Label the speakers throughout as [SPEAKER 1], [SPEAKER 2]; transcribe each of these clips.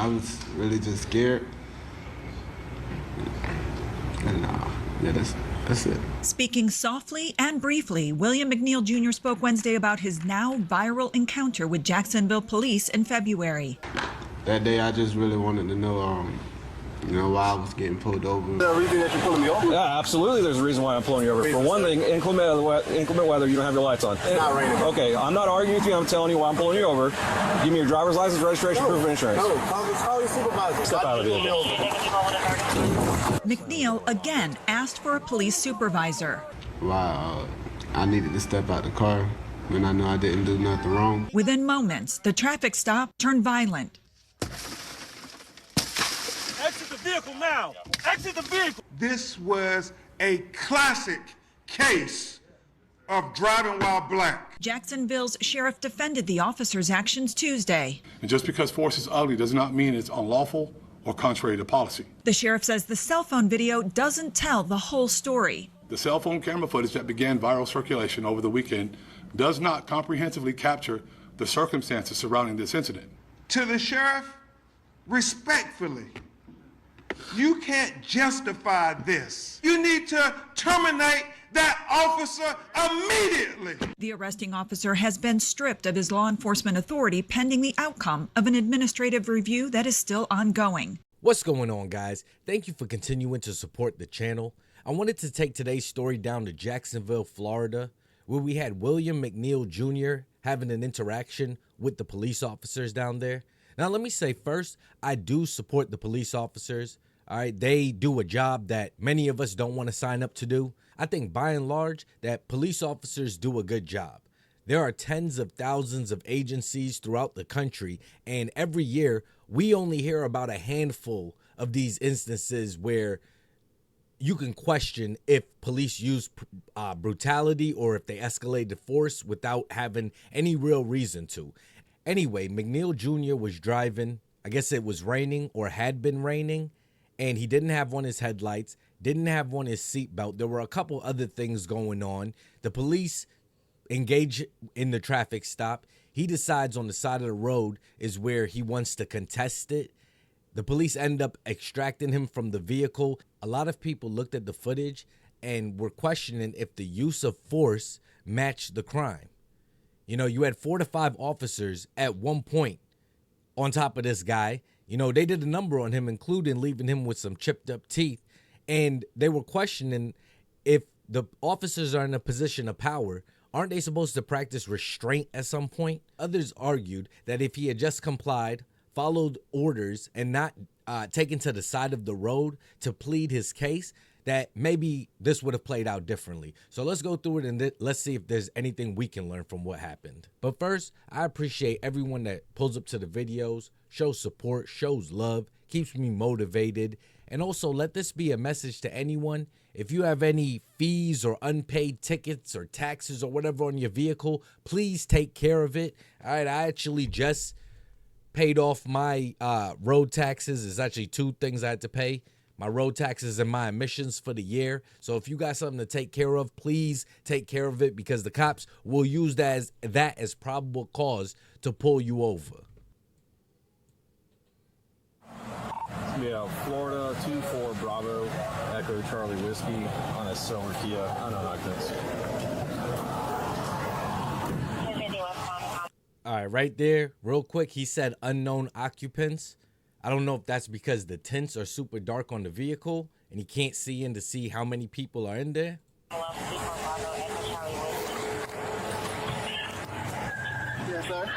[SPEAKER 1] I was really just scared. And yeah, that's it.
[SPEAKER 2] Speaking softly and briefly, William McNeil Jr. spoke Wednesday about his now viral encounter with Jacksonville police in February.
[SPEAKER 1] That day, I just really wanted to know, why I was getting pulled over.
[SPEAKER 3] Is there a reason that you're pulling me over?
[SPEAKER 4] Yeah, absolutely. There's a reason why I'm pulling you over. For one thing, inclement weather, you don't have your lights on.
[SPEAKER 3] It's not raining.
[SPEAKER 4] Okay, I'm not arguing with you. I'm telling you why I'm pulling you over. Give me your driver's license, registration, proof of insurance.
[SPEAKER 3] No, call your supervisor.
[SPEAKER 4] Step out of here.
[SPEAKER 2] McNeil again asked for a police supervisor.
[SPEAKER 1] Why I needed to step out the car when I knew I didn't do nothing wrong.
[SPEAKER 2] Within moments, the traffic stop turned violent.
[SPEAKER 5] Exit the vehicle now! Exit the vehicle!
[SPEAKER 6] This was a classic case of driving while black.
[SPEAKER 2] Jacksonville's sheriff defended the officer's actions Tuesday.
[SPEAKER 7] And just because force is ugly does not mean it's unlawful or contrary to policy.
[SPEAKER 2] The sheriff says the cell phone video doesn't tell the whole story.
[SPEAKER 7] The cell phone camera footage that began viral circulation over the weekend does not comprehensively capture the circumstances surrounding this incident.
[SPEAKER 6] To the sheriff, respectfully, you can't justify this. You need to terminate that officer immediately.
[SPEAKER 2] The arresting officer has been stripped of his law enforcement authority pending the outcome of an administrative review that is still ongoing.
[SPEAKER 8] What's going on, guys? Thank you for continuing to support the channel. I wanted to take today's story down to Jacksonville, Florida, where we had William McNeil Jr. having an interaction with the police officers down there. Now, let me say first, I do support the police officers. All right, they do a job that many of us don't want to sign up to do. I think by and large that police officers do a good job. There are tens of thousands of agencies throughout the country, and every year we only hear about a handful of these instances where you can question if police use brutality or if they escalated force without having any real reason to. Anyway, McNeil Jr. was driving. I guess it was raining or had been raining, and he didn't have on his headlights, didn't have on his seatbelt. There were a couple other things going on. The police engage in the traffic stop. He decides on the side of the road is where he wants to contest it. The police end up extracting him from the vehicle. A lot of people looked at the footage and were questioning if the use of force matched the crime. You know, you had 4 to 5 officers at one point on top of this guy. You know, they did a number on him, including leaving him with some chipped up teeth. And they were questioning if the officers are in a position of power, aren't they supposed to practice restraint at some point? Others argued that if he had just complied, followed orders, and not taken to the side of the road to plead his case, that maybe this would have played out differently. So let's go through it and let's see if there's anything we can learn from what happened. But first, I appreciate everyone that pulls up to the videos, shows support, shows love, keeps me motivated. And also, let this be a message to anyone. If you have any fees or unpaid tickets or taxes or whatever on your vehicle, please take care of it. All right, I actually just paid off my road taxes. There's actually 2 things I had to pay: my road taxes and my emissions for the year. So if you got something to take care of, please take care of it, because the cops will use that as probable cause to pull you over.
[SPEAKER 4] Yeah, Florida 24 Bravo Echo Charlie Whiskey on a silver Kia. I know occupants.
[SPEAKER 8] All right, right there, real quick, he said unknown occupants. I don't know if that's because the tints are super dark on the vehicle and he can't see in to see how many people are in there.
[SPEAKER 3] Yes, sir.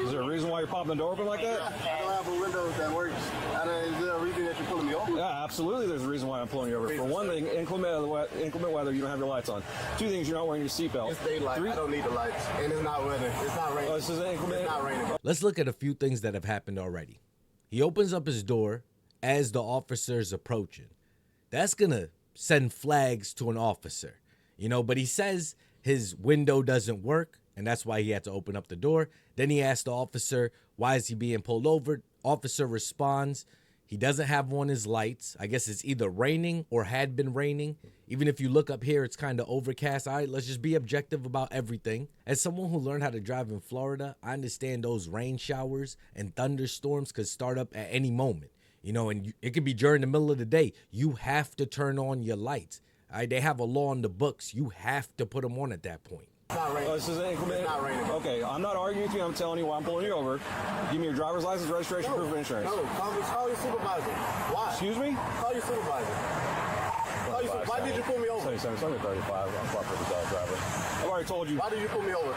[SPEAKER 4] Is there a reason why you're popping the door open like that?
[SPEAKER 3] I don't have a window that works. Is there a reason that you're pulling me over?
[SPEAKER 4] Yeah, absolutely. There's a reason why I'm pulling you over. For one thing, inclement weather, you don't have your lights on. 2 things, you're not wearing your seatbelt.
[SPEAKER 3] It's daylight. I don't need the lights. And it's not weather. It's not raining.
[SPEAKER 4] Oh, this is inclement?
[SPEAKER 3] It's not raining.
[SPEAKER 8] Let's look at a few things that have happened already. He opens up his door as the officer's approaching. That's gonna send flags to an officer, you know, but he says his window doesn't work, and that's why he had to open up the door. Then he asked the officer, why is he being pulled over? Officer responds, He doesn't have on his lights. I guess it's either raining or had been raining. Even if you look up here, it's kind of overcast. All right, let's just be objective about everything. As someone who learned how to drive in Florida, I understand those rain showers and thunderstorms could start up at any moment. You know, and it could be during the middle of the day. You have to turn on your lights. All right, they have a law in the books. You have to put them on at that point.
[SPEAKER 3] It's not raining.
[SPEAKER 4] This is inclement.
[SPEAKER 3] It's not raining.
[SPEAKER 4] Okay, I'm not arguing with you. I'm telling you why I'm pulling you over. Give me your driver's license, registration, proof of insurance.
[SPEAKER 3] No, call your supervisor. Why?
[SPEAKER 4] Excuse me?
[SPEAKER 3] Call your supervisor. Why did you pull me over?
[SPEAKER 4] 77, 35. I'm proper driver. I've already told you.
[SPEAKER 3] Why did you pull me over?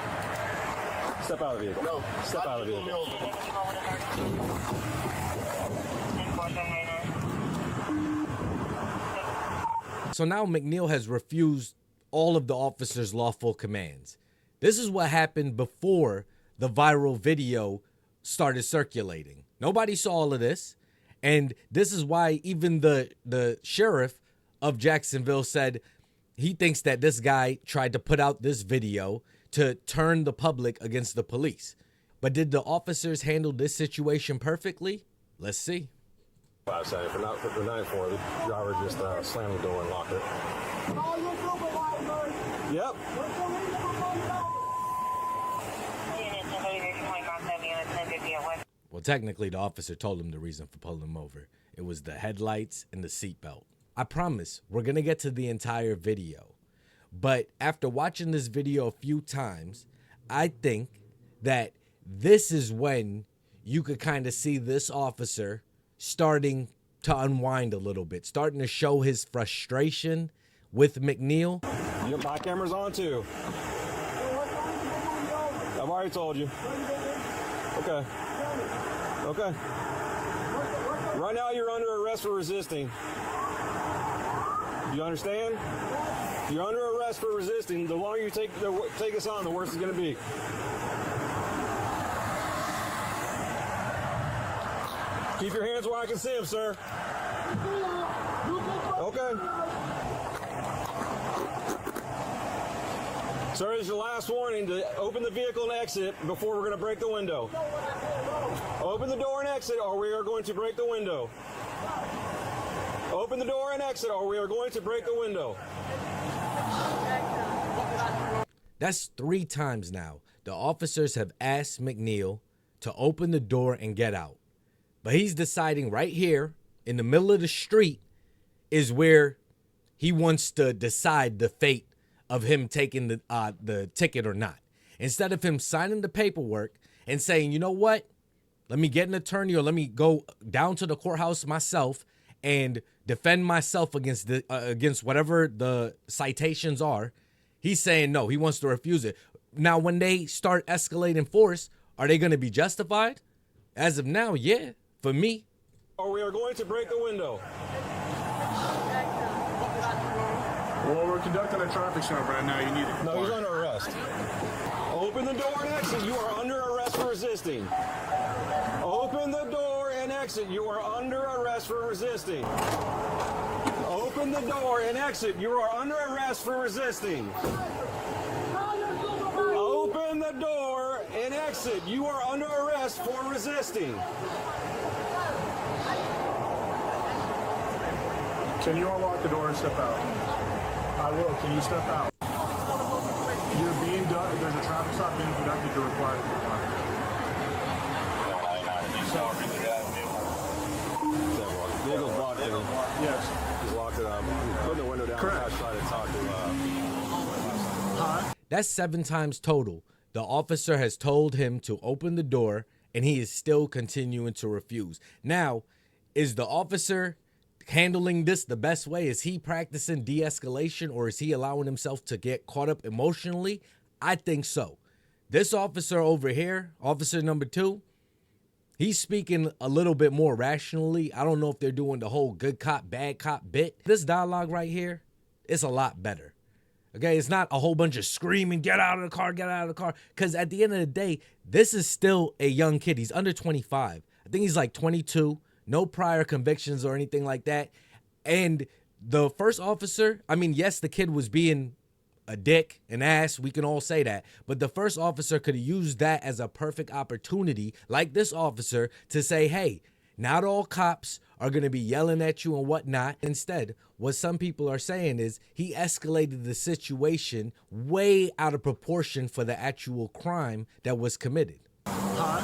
[SPEAKER 4] Step out of the vehicle.
[SPEAKER 3] No.
[SPEAKER 4] Step out of the
[SPEAKER 3] Why did you
[SPEAKER 4] vehicle.
[SPEAKER 3] pull me over?
[SPEAKER 8] So now McNeil has refused all of the officer's lawful commands. This is what happened before the viral video started circulating. Nobody saw all of this. And this is why even the sheriff of Jacksonville said he thinks that this guy tried to put out this video to turn the public against the police. But did the officers handle this situation perfectly? Let's see.
[SPEAKER 4] 5 seconds. For 9-4, the driver just slammed the door and locked it. Yep.
[SPEAKER 8] Well, technically, the officer told him the reason for pulling him over. It was the headlights and the seatbelt. I promise we're going to get to the entire video. But after watching this video a few times, I think that this is when you could kind of see this officer starting to unwind a little bit, starting to show his frustration with McNeil.
[SPEAKER 4] My camera's on too. I've already told you. Okay. Okay. Right now you're under arrest for resisting. You understand? You're under arrest for resisting. The longer you take us on, the worse it's going to be. Keep your hands where I can see them, sir. Okay. Sir, this is your last warning to open the vehicle and exit before we're going to break the window. Open the door and exit or we are going to break the window. Open the door and exit or we are going to break the window.
[SPEAKER 8] That's 3 times now. The officers have asked McNeil to open the door and get out. But he's deciding right here in the middle of the street is where he wants to decide the fate of him taking the ticket or not. Instead of him signing the paperwork and saying, you know what, let me get an attorney or let me go down to the courthouse myself and defend myself against against whatever the citations are, he's saying no, he wants to refuse it. Now, when they start escalating force, are they going to be justified? As of now, yeah, for me.
[SPEAKER 4] Or we are going to break the window.
[SPEAKER 6] Well, we're conducting a traffic stop right now. You need to.
[SPEAKER 4] No, he's under arrest. Open the door and exit. You are under arrest for resisting. Open the door and exit. You are under arrest for resisting. Open the door and exit. You are under arrest for resisting. Open the door and exit. You are under arrest for resisting.
[SPEAKER 6] Can you unlock the door and step out? I will. Can you step out? You're being done. There's a traffic stop being conducted. You're required to comply.
[SPEAKER 4] Vehicle's blocked.
[SPEAKER 6] Yes.
[SPEAKER 4] He's locked it up. Put the window down.
[SPEAKER 6] Correct.
[SPEAKER 4] I tried to talk to.
[SPEAKER 8] That's 7 times total. The officer has told him to open the door, and he is still continuing to refuse. Now, is the officer handling this the best way? Is he practicing de-escalation, or is he allowing himself to get caught up emotionally? I think so. This officer over here, officer number 2, he's speaking a little bit more rationally. I don't know if they're doing the whole good cop, bad cop bit. This dialogue right here, it's a lot better. Okay, it's not a whole bunch of screaming, get out of the car, get out of the car. Because at the end of the day, this is still a young kid. He's under 25. I think he's like 22. No prior convictions or anything like that. And the first officer, I mean, yes, the kid was being a dick, an ass. We can all say that. But the first officer could have used that as a perfect opportunity, like this officer, to say, hey, not all cops are going to be yelling at you and whatnot. Instead, what some people are saying is he escalated the situation way out of proportion for the actual crime that was committed.
[SPEAKER 6] Huh?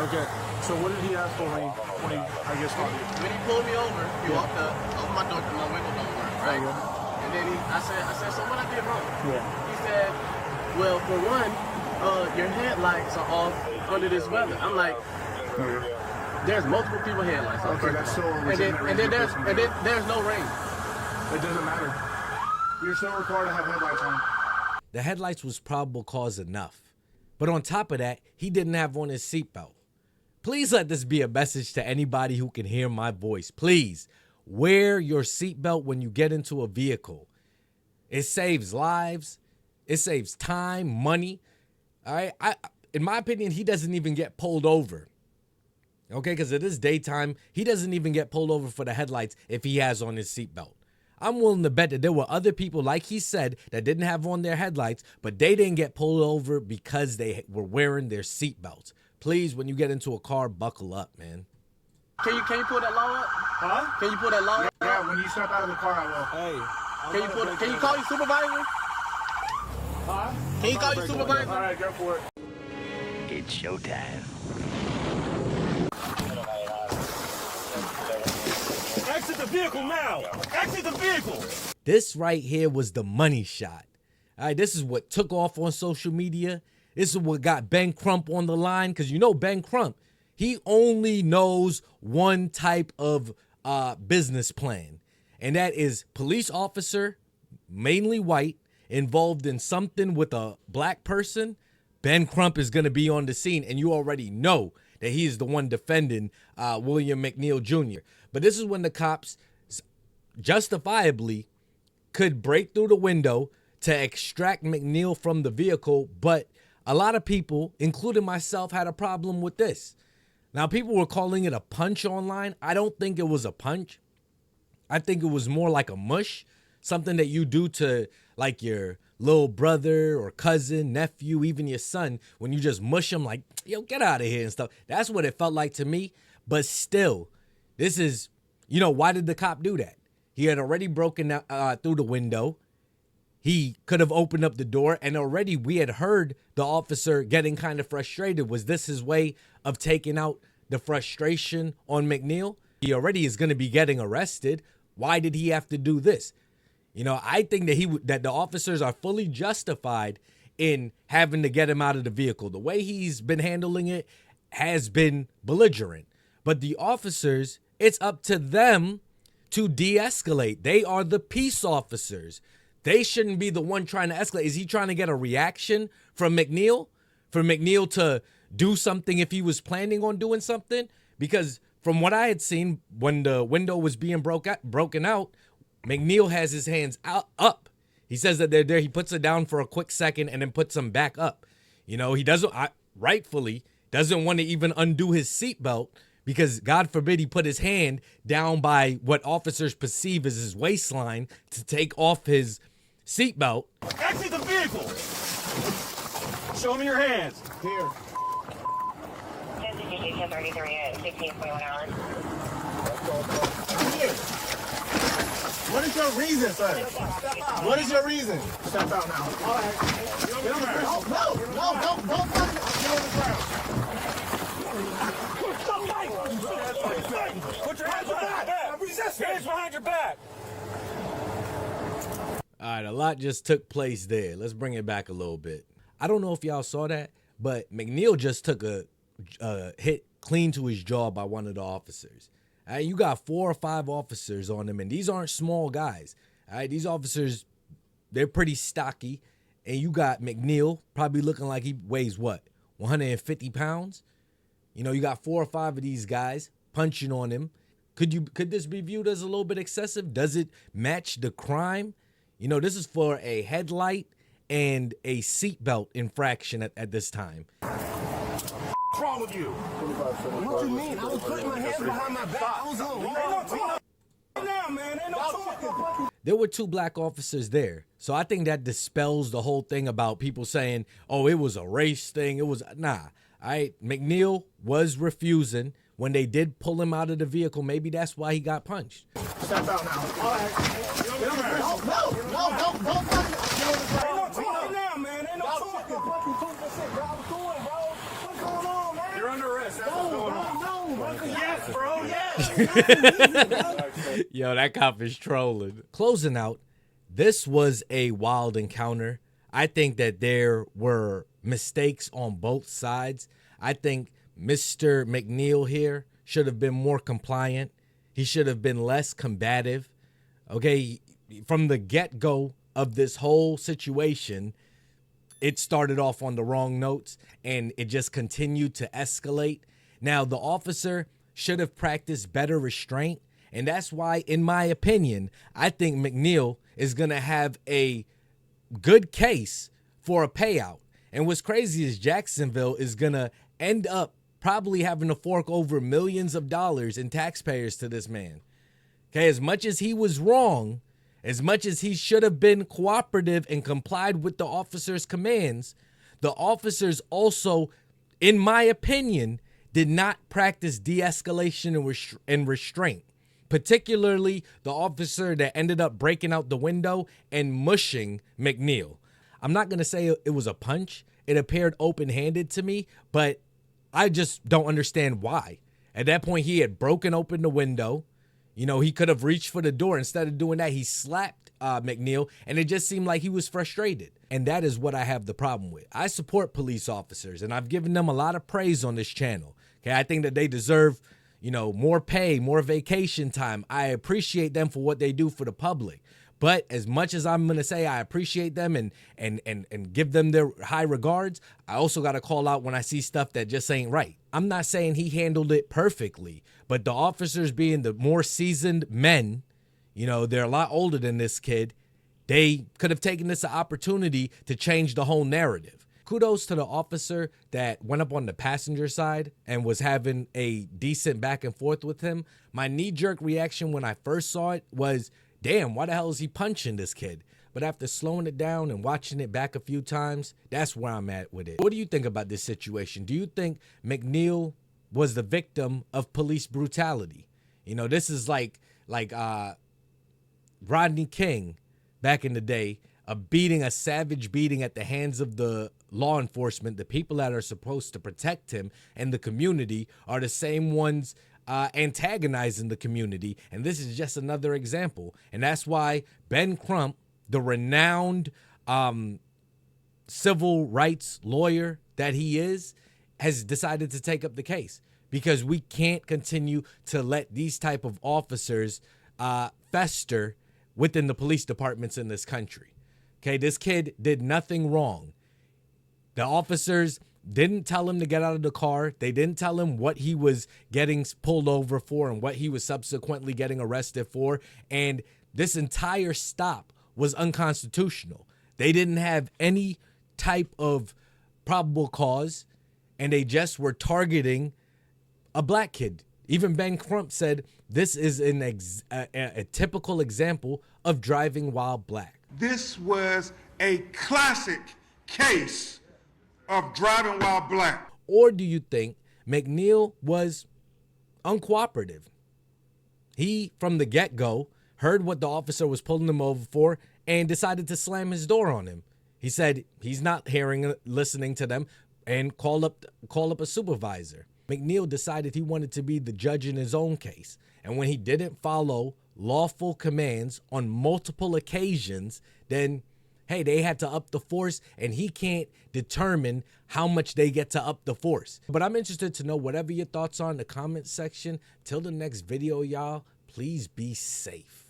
[SPEAKER 6] Okay. So what did he ask for when he I guess, called you?
[SPEAKER 3] When he pulled me over, he walked up, opened my door, my window don't work, right? And then I said, so what I did wrong?
[SPEAKER 6] Yeah.
[SPEAKER 3] He said, well, for one, your headlights are off under this weather. I'm like, there's multiple people headlights.
[SPEAKER 6] Okay, that's so
[SPEAKER 3] and then there's no rain.
[SPEAKER 6] It doesn't matter. You're still required to have headlights on.
[SPEAKER 8] The headlights was probable cause enough. But on top of that, he didn't have on his seatbelt. Please let this be a message to anybody who can hear my voice. Please wear your seatbelt when you get into a vehicle. It saves lives. It saves time, money. All right. In my opinion, he doesn't even get pulled over. Okay, because it is daytime. He doesn't even get pulled over for the headlights if he has on his seatbelt. I'm willing to bet that there were other people, like he said, that didn't have on their headlights, but they didn't get pulled over because they were wearing their seatbelts. Please, when you get into a car, buckle up, man.
[SPEAKER 3] Can you pull that law up?
[SPEAKER 6] Huh?
[SPEAKER 3] Can you pull that law up?
[SPEAKER 6] Yeah, when you step out of the car, I will.
[SPEAKER 4] Hey.
[SPEAKER 3] Can you call your supervisor?
[SPEAKER 6] Huh?
[SPEAKER 3] Can you call your supervisor?
[SPEAKER 6] All right, go for it.
[SPEAKER 9] It's showtime.
[SPEAKER 5] Exit the vehicle now! Exit the vehicle!
[SPEAKER 8] This right here was the money shot. All right, this is what took off on social media. This is what got Ben Crump on the line, because you know Ben Crump, he only knows one type of business plan, and that is police officer, mainly white, involved in something with a black person. Ben Crump is going to be on the scene, and you already know that he is the one defending William McNeil Jr. But this is when the cops justifiably could break through the window to extract McNeil from the vehicle, but a lot of people, including myself, had a problem with this. Now, people were calling it a punch online. I don't think it was a punch. I think it was more like a mush, something that you do to like your little brother or cousin, nephew, even your son, when you just mush them like, yo, get out of here and stuff. That's what it felt like to me. But still, this is, why did the cop do that? He had already broken out, through the window. He could have opened up the door, and already we had heard the officer getting kind of frustrated. Was this his way of taking out the frustration on McNeil? He already is going to be getting arrested. Why did he have to do this? I think that the officers are fully justified in having to get him out of the vehicle. The way he's been handling it has been belligerent. But the officers, it's up to them to de-escalate. They are the peace officers. They shouldn't be the one trying to escalate. Is he trying to get a reaction from McNeil? For McNeil to do something if he was planning on doing something? Because from what I had seen, when the window was being broken out, McNeil has his hands up. He says that they're there. He puts it down for a quick second and then puts them back up. He doesn't, rightfully, doesn't want to even undo his seatbelt because, God forbid, he put his hand down by what officers perceive as his waistline to take off his seatbelt.
[SPEAKER 5] Exit the vehicle! Show me your hands.
[SPEAKER 6] Here.
[SPEAKER 10] Justification 33 at 16.1 hours.
[SPEAKER 3] Here. What is your reason, sir? What is your reason?
[SPEAKER 6] Step out now. All right. Get on the ground.
[SPEAKER 3] Don't touch me.
[SPEAKER 6] Get on the ground.
[SPEAKER 5] Put your hands behind your back! Resist! Hands behind your back!
[SPEAKER 8] All right, a lot just took place there. Let's bring it back a little bit. I don't know if y'all saw that, but McNeil just took a hit clean to his jaw by one of the officers. All right, you got 4 or 5 officers on him, and these aren't small guys. All right, these officers, they're pretty stocky, and you got McNeil probably looking like he weighs, 150 pounds? You got 4 or 5 of these guys punching on him. Could this be viewed as a little bit excessive? Does it match the crime? This is for a headlight and a seatbelt infraction at this time.
[SPEAKER 5] What's wrong with you?
[SPEAKER 3] What you mean? I was putting my hands behind my back. I was on.
[SPEAKER 5] Ain't no talking now, man. Ain't no talking.
[SPEAKER 8] There were 2 black officers there. So I think that dispels the whole thing about people saying, oh, it was a race thing. It was, nah. All right, McNeil was refusing when they did pull him out of the vehicle, maybe that's why he got punched.
[SPEAKER 6] Step out now. All right.
[SPEAKER 4] You're under arrest. That's what's going on.
[SPEAKER 6] Yes, bro. Yes.
[SPEAKER 8] Yo, that cop is trolling. Closing out, this was a wild encounter. I think that there were mistakes on both sides. I think Mr. McNeil here should have been more compliant. He should have been less combative. Okay, from the get-go of this whole situation, it started off on the wrong notes and it just continued to escalate. Now, the officer should have practiced better restraint, and that's why, in my opinion, I think McNeil is going to have a good case for a payout. And what's crazy is Jacksonville is going to end up probably having to fork over millions of dollars in taxpayers to this man. Okay, as much as he was wrong, as much as he should have been cooperative and complied with the officer's commands, the officers also, in my opinion, did not practice de-escalation and restraint, particularly the officer that ended up breaking out the window and mushing McNeil. I'm not going to say it was a punch. It appeared open-handed to me, but I just don't understand why. At that point, he had broken open the window. You know, he could have reached for the door. Instead of doing that, he slapped McNeil, and it just seemed like he was frustrated. And that is what I have the problem with. I support police officers, and I've given them a lot of praise on this channel. Okay, I think that they deserve, you know, more pay, more vacation time. I appreciate them for what they do for the public. But as much as I'm going to say I appreciate them and give them their high regards, I also got to call out when I see stuff that just ain't right. I'm not saying he handled it perfectly, but the officers being the more seasoned men, you know, they're a lot older than this kid. They could have taken this an opportunity to change the whole narrative. Kudos to the officer that went up on the passenger side and was having a decent back and forth with him. My knee-jerk reaction when I first saw it was, damn, why the hell is he punching this kid? But after slowing it down and watching it back a few times, that's where I'm at with it. What do you think about this situation? Do you think McNeil was the victim of police brutality? You know, this is like Rodney King back in the day, a savage beating at the hands of the law enforcement. The people that are supposed to protect him and the community are the same ones antagonizing the community. And this is just another example. And that's why Ben Crump, the renowned civil rights lawyer that he is, has decided to take up the case, because we can't continue to let these type of officers fester within the police departments in this country. Okay, this kid did nothing wrong. The officers didn't tell him to get out of the car. They didn't tell him what he was getting pulled over for and what he was subsequently getting arrested for. And this entire stop was unconstitutional. They didn't have any type of probable cause, and they just were targeting a black kid. Even Ben Crump said this is a typical example of driving while black.
[SPEAKER 11] This was a classic case of driving while black.
[SPEAKER 8] Or do you think McNeil was uncooperative? He, from the get-go, heard what the officer was pulling him over for and decided to slam his door on him. He said he's not listening to them, and call up a supervisor. McNeil decided he wanted to be the judge in his own case. And when he didn't follow lawful commands on multiple occasions, then, hey, they had to up the force, and he can't determine how much they get to up the force. But I'm interested to know whatever your thoughts are in the comment section. Till the next video, y'all, please be safe.